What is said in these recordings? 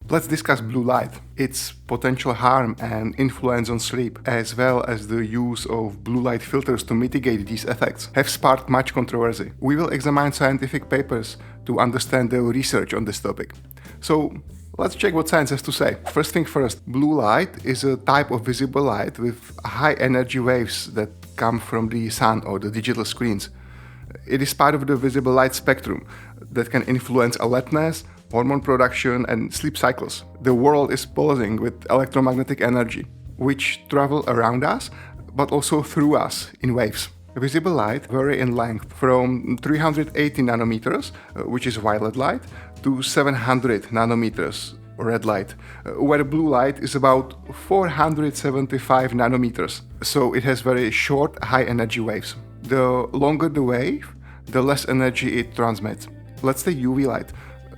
Let's discuss blue light, its potential harm and influence on sleep, as well as the use of blue light filters to mitigate these effects, have sparked much controversy. We will examine scientific papers to understand the research on this topic. So, let's check what science has to say. First thing first, blue light is a type of visible light with high energy waves that come from the sun or the digital screens. It is part of the visible light spectrum that can influence alertness, hormone production, and sleep cycles. The world is pulsing with electromagnetic energy, which travel around us, but also through us in waves. Visible light vary in length from 380 nanometers, which is violet light, to 700 nanometers, red light, where blue light is about 475 nanometers. So it has very short, high energy waves. The longer the wave, the less energy it transmits. Let's take UV light.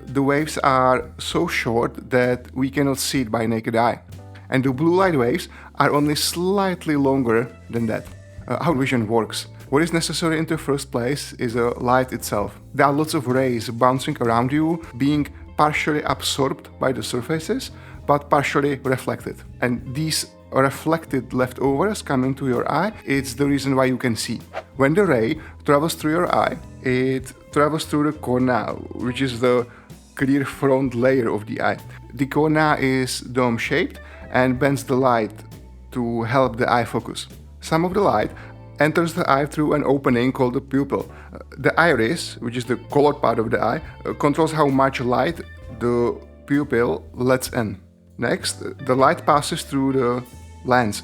The waves are so short that we cannot see it by naked eye. And the blue light waves are only slightly longer than that. How vision works. What is necessary in the first place is a light itself. There are lots of rays bouncing around you, being partially absorbed by the surfaces, but partially reflected. And these reflected leftovers come into your eye. It's the reason why you can see. When the ray travels through your eye, it travels through the cornea, which is the clear front layer of the eye. The cornea is dome-shaped and bends the light to help the eye focus. Some of the light enters the eye through an opening called the pupil. The iris, which is the colored part of the eye, controls how much light the pupil lets in. Next, the light passes through the lens,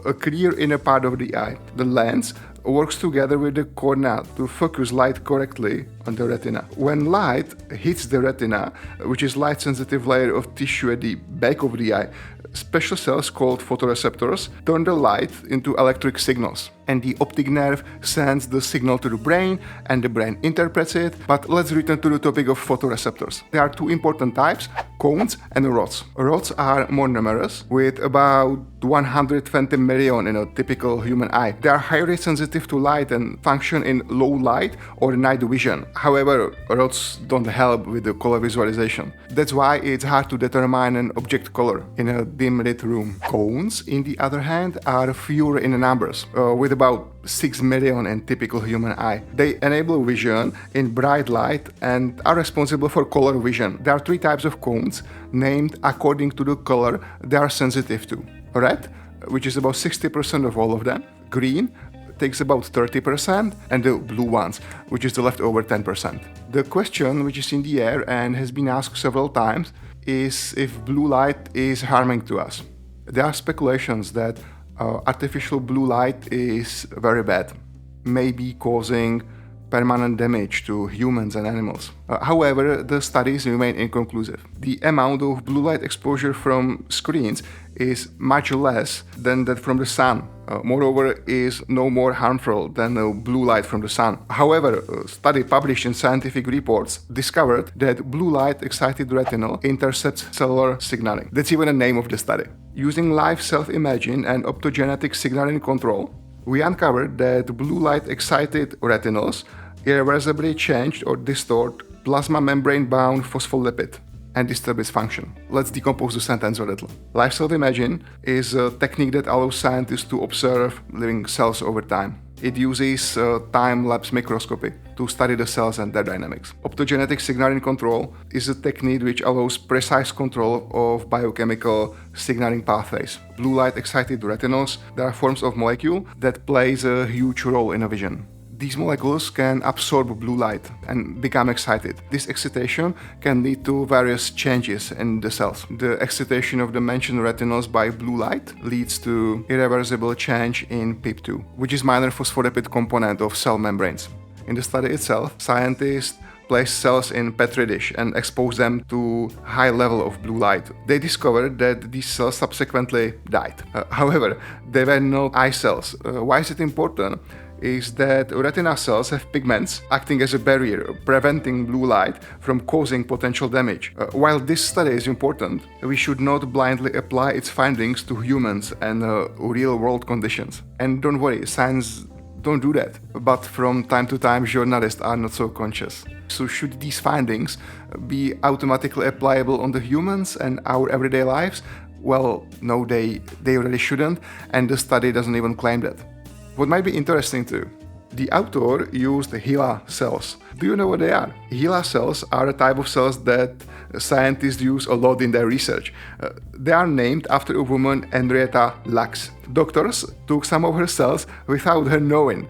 a clear inner part of the eye. The lens works together with the cornea to focus light correctly on the retina. When light hits the retina, which is light-sensitive layer of tissue at the back of the eye, special cells called photoreceptors turn the light into electric signals. And the optic nerve sends the signal to the brain, and the brain interprets it. But let's return to the topic of photoreceptors. There are two important types, cones and rods. Rods are more numerous, with about 120 million in a typical human eye. They are highly sensitive to light and function in low light or night vision. However, rods don't help with the color visualization. That's why it's hard to determine an object color in a dim lit room. Cones, in the other hand, are fewer in numbers, with about 6 million in typical human eye. They enable vision in bright light and are responsible for color vision. There are three types of cones named according to the color they are sensitive to. Red, which is about 60% of all of them. Green takes about 30%, and the blue ones, which is the leftover 10%. The question, which is in the air and has been asked several times, is if blue light is harming to us. There are speculations that artificial blue light is very bad, maybe causing permanent damage to humans and animals. However, the studies remain inconclusive. The amount of blue light exposure from screens is much less than that from the sun. Moreover, is no more harmful than the blue light from the sun. However, a study published in scientific reports discovered that blue light excited retinal intercepts cellular signaling. That's even the name of the study. Using live self-imaging and optogenetic signaling control, we uncovered that blue light excited retinals irreversibly changed or distort plasma membrane-bound phospholipid and disturb its function. Let's decompose the sentence a little. Live self-imaging is a technique that allows scientists to observe living cells over time. It uses time-lapse microscopy to study the cells and their dynamics. Optogenetic signaling control is a technique which allows precise control of biochemical signaling pathways. Blue light excited retinals, there are forms of molecule that plays a huge role in vision. These molecules can absorb blue light and become excited. This excitation can lead to various changes in the cells. The excitation of the mentioned retinals by blue light leads to irreversible change in PIP2, which is minor phospholipid component of cell membranes. In the study itself, scientists placed cells in petri dish and exposed them to high level of blue light. They discovered that these cells subsequently died. However, they were not eye cells. Why is it important? Is that retina cells have pigments acting as a barrier, preventing blue light from causing potential damage. While this study is important, we should not blindly apply its findings to humans and real-world conditions. And don't worry, science don't do that. But from time to time, journalists are not so conscious. So should these findings be automatically applicable on the humans and our everyday lives? Well, no, they really shouldn't, and the study doesn't even claim that. What might be interesting too, the author used HeLa cells. Do you know what they are? HeLa cells are a type of cells that scientists use a lot in their research. They are named after a woman, Henrietta Lacks. Doctors took some of her cells without her knowing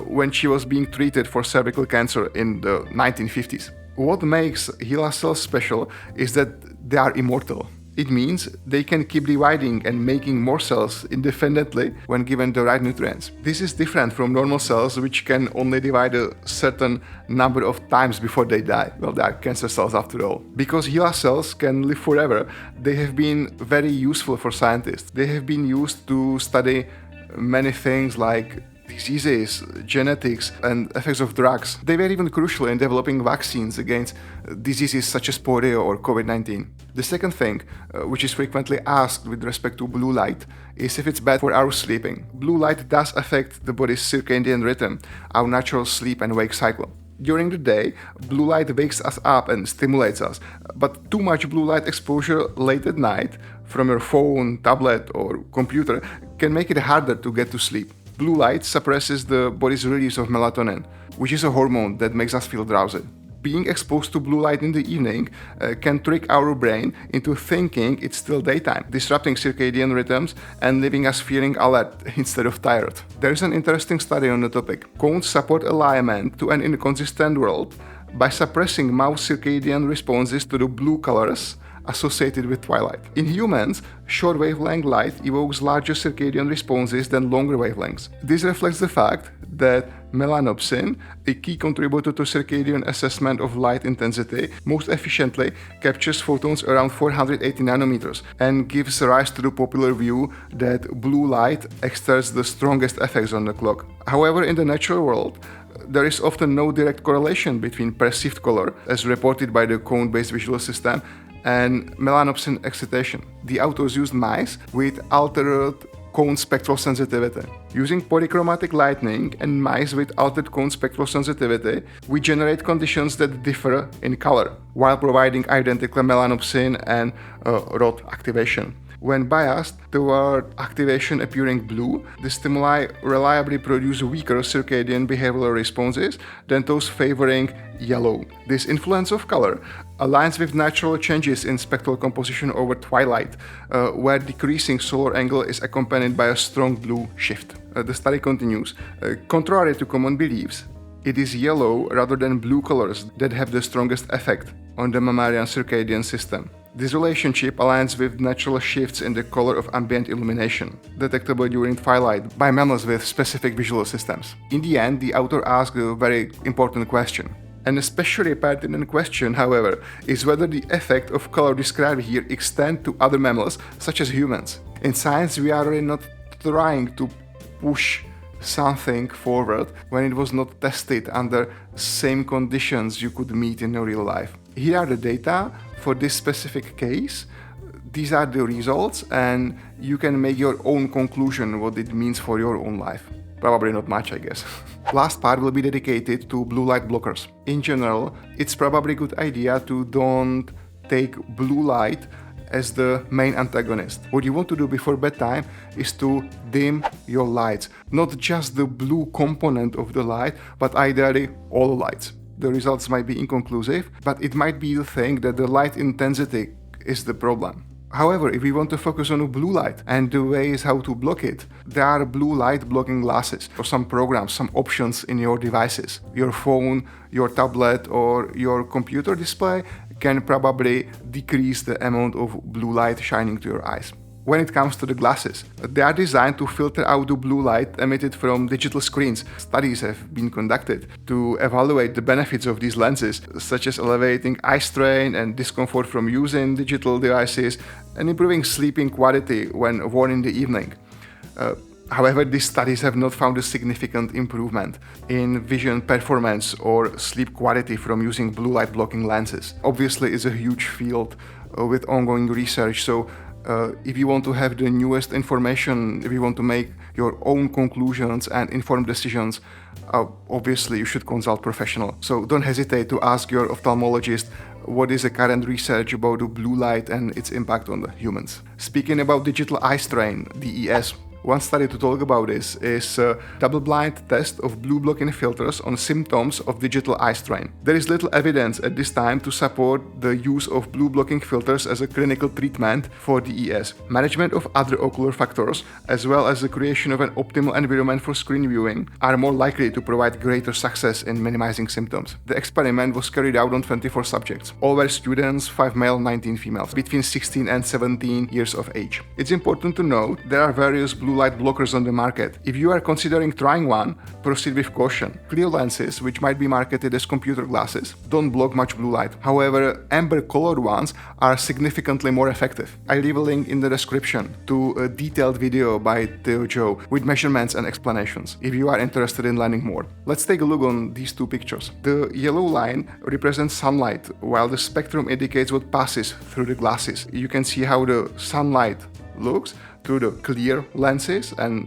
when she was being treated for cervical cancer in the 1950s. What makes HeLa cells special is that they are immortal. It means they can keep dividing and making more cells independently when given the right nutrients. This is different from normal cells, which can only divide a certain number of times before they die. Well, they are cancer cells after all. Because HeLa cells can live forever, they have been very useful for scientists. They have been used to study many things like diseases, genetics, and effects of drugs. They were even crucial in developing vaccines against diseases such as polio or COVID-19. The second thing, which is frequently asked with respect to blue light, is if it's bad for our sleeping. Blue light does affect the body's circadian rhythm, our natural sleep and wake cycle. During the day, blue light wakes us up and stimulates us, but too much blue light exposure late at night from your phone, tablet, or computer can make it harder to get to sleep. Blue light suppresses the body's release of melatonin, which is a hormone that makes us feel drowsy. Being exposed to blue light in the evening can trick our brain into thinking it's still daytime, disrupting circadian rhythms and leaving us feeling alert instead of tired. There is an interesting study on the topic. Cones support alignment to an inconsistent world by suppressing mouse circadian responses to the blue colors associated with twilight. In humans, short wavelength light evokes larger circadian responses than longer wavelengths. This reflects the fact that melanopsin, a key contributor to circadian assessment of light intensity, most efficiently captures photons around 480 nanometers and gives rise to the popular view that blue light exerts the strongest effects on the clock. However, in the natural world, there is often no direct correlation between perceived color, as reported by the cone-based visual system, and melanopsin excitation. The authors used mice with altered cone spectral sensitivity. Using polychromatic lighting and mice with altered cone spectral sensitivity, we generate conditions that differ in color, while providing identical melanopsin and rod activation. When biased toward activation appearing blue, the stimuli reliably produce weaker circadian behavioral responses than those favoring yellow. This influence of color aligns with natural changes in spectral composition over twilight, where decreasing solar angle is accompanied by a strong blue shift. The study continues. Contrary to common beliefs, it is yellow rather than blue colors that have the strongest effect on the mammalian circadian system. This relationship aligns with natural shifts in the color of ambient illumination, detectable during twilight by mammals with specific visual systems. In the end, the author asked a very important question. An especially pertinent question, however, is whether the effect of color described here extends to other mammals, such as humans. In science, we are really not trying to push something forward when it was not tested under same conditions you could meet in real life. Here are the data for this specific case. These are the results, and you can make your own conclusion what it means for your own life. Probably not much, I guess. Last part will be dedicated to blue light blockers. In general, it's probably a good idea to don't take blue light as the main antagonist. What you want to do before bedtime is to dim your lights. Not just the blue component of the light, but ideally all the lights. The results might be inconclusive, but it might be the thing that the light intensity is the problem. However, if we want to focus on blue light and the ways how to block it, there are blue light blocking glasses for some programs, some options in your devices. Your phone, your tablet, or your computer display can probably decrease the amount of blue light shining to your eyes. When it comes to the glasses, they are designed to filter out the blue light emitted from digital screens. Studies have been conducted to evaluate the benefits of these lenses, such as alleviating eye strain and discomfort from using digital devices and improving sleeping quality when worn in the evening. However, these studies have not found a significant improvement in vision performance or sleep quality from using blue light blocking lenses. Obviously, it's a huge field with ongoing research, so if you want to have the newest information, if you want to make your own conclusions and informed decisions, obviously you should consult professional. So don't hesitate to ask your ophthalmologist what is the current research about the blue light and its impact on the humans. Speaking about digital eye strain, DES, one study to talk about this is a double-blind test of blue blocking filters on symptoms of digital eye strain. There is little evidence at this time to support the use of blue blocking filters as a clinical treatment for DES. Management of other ocular factors, as well as the creation of an optimal environment for screen viewing, are more likely to provide greater success in minimizing symptoms. The experiment was carried out on 24 subjects. All were students, 5 male, 19 females, between 16 and 17 years of age. It's important to note there are various blue light blockers on the market. If you are considering trying one, proceed with caution. Clear lenses, which might be marketed as computer glasses, don't block much blue light. However, amber colored ones are significantly more effective. I leave a link in the description to a detailed video by Theo Joe with measurements and explanations if you are interested in learning more. Let's take a look on these two pictures. The yellow line represents sunlight, while the spectrum indicates what passes through the glasses. You can see how the sunlight looks through the clear lenses, and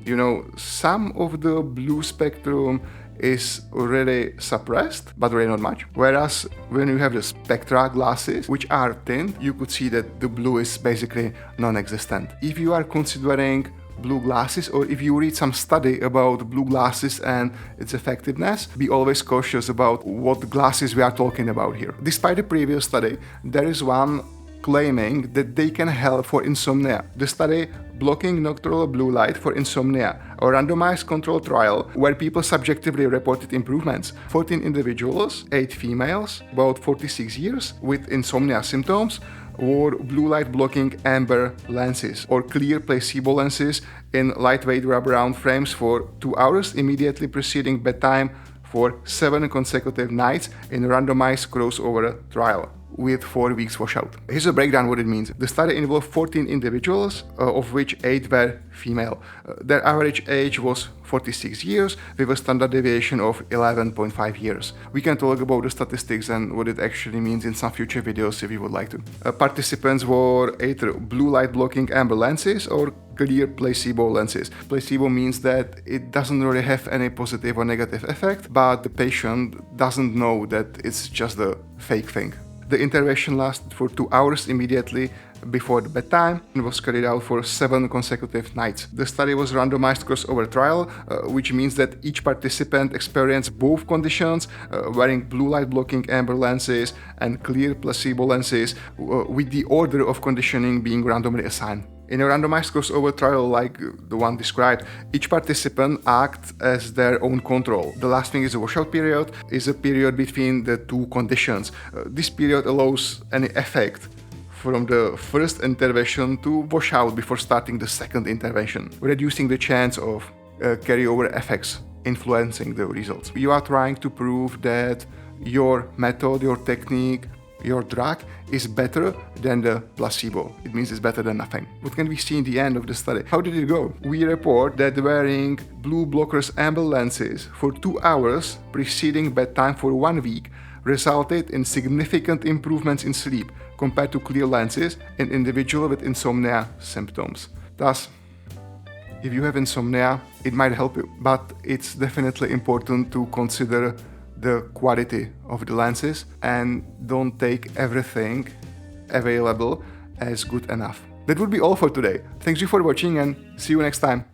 some of the blue spectrum is already suppressed, but really not much. Whereas when you have the spectra glasses, which are thin, you could see that the blue is basically non-existent. If you are considering blue glasses, or if you read some study about blue glasses and its effectiveness, be always cautious about what glasses we are talking about here. Despite the previous study, there is one claiming that they can help for insomnia. The study Blocking Nocturnal Blue Light for Insomnia, a randomized controlled trial where people subjectively reported improvements. 14 individuals, 8 females, about 46 years, with insomnia symptoms, wore blue light blocking amber lenses or clear placebo lenses in lightweight wraparound frames for 2 hours immediately preceding bedtime for 7 consecutive nights in a randomized crossover trial with 4 weeks washout. Here's a breakdown what it means. The study involved 14 individuals, of which 8 were female. Their average age was 46 years, with a standard deviation of 11.5 years. We can talk about the statistics and what it actually means in some future videos if you would like to. Participants wore either blue light blocking amber lenses or clear placebo lenses. Placebo means that it doesn't really have any positive or negative effect, but the patient doesn't know that it's just a fake thing. The intervention lasted for 2 hours immediately before the bedtime and was carried out for 7 consecutive nights. The study was a randomized crossover trial, which means that each participant experienced both conditions, wearing blue light blocking amber lenses and clear placebo lenses, with the order of conditioning being randomly assigned. In a randomized crossover trial like the one described, each participant acts as their own control. The last thing is a washout period, is a period between the two conditions. This period allows any effect from the first intervention to wash out before starting the second intervention, reducing the chance of carryover effects influencing the results. You are trying to prove that your method, your technique, your drug is better than the placebo. It means it's better than nothing. What can we see in the end of the study? How did it go? We report that wearing blue blockers amber lenses for 2 hours preceding bedtime for 1 week resulted in significant improvements in sleep compared to clear lenses in individuals with insomnia symptoms. Thus, if you have insomnia, it might help you, but it's definitely important to consider the quality of the lenses and don't take everything available as good enough. That would be all for today. Thanks you for watching and see you next time.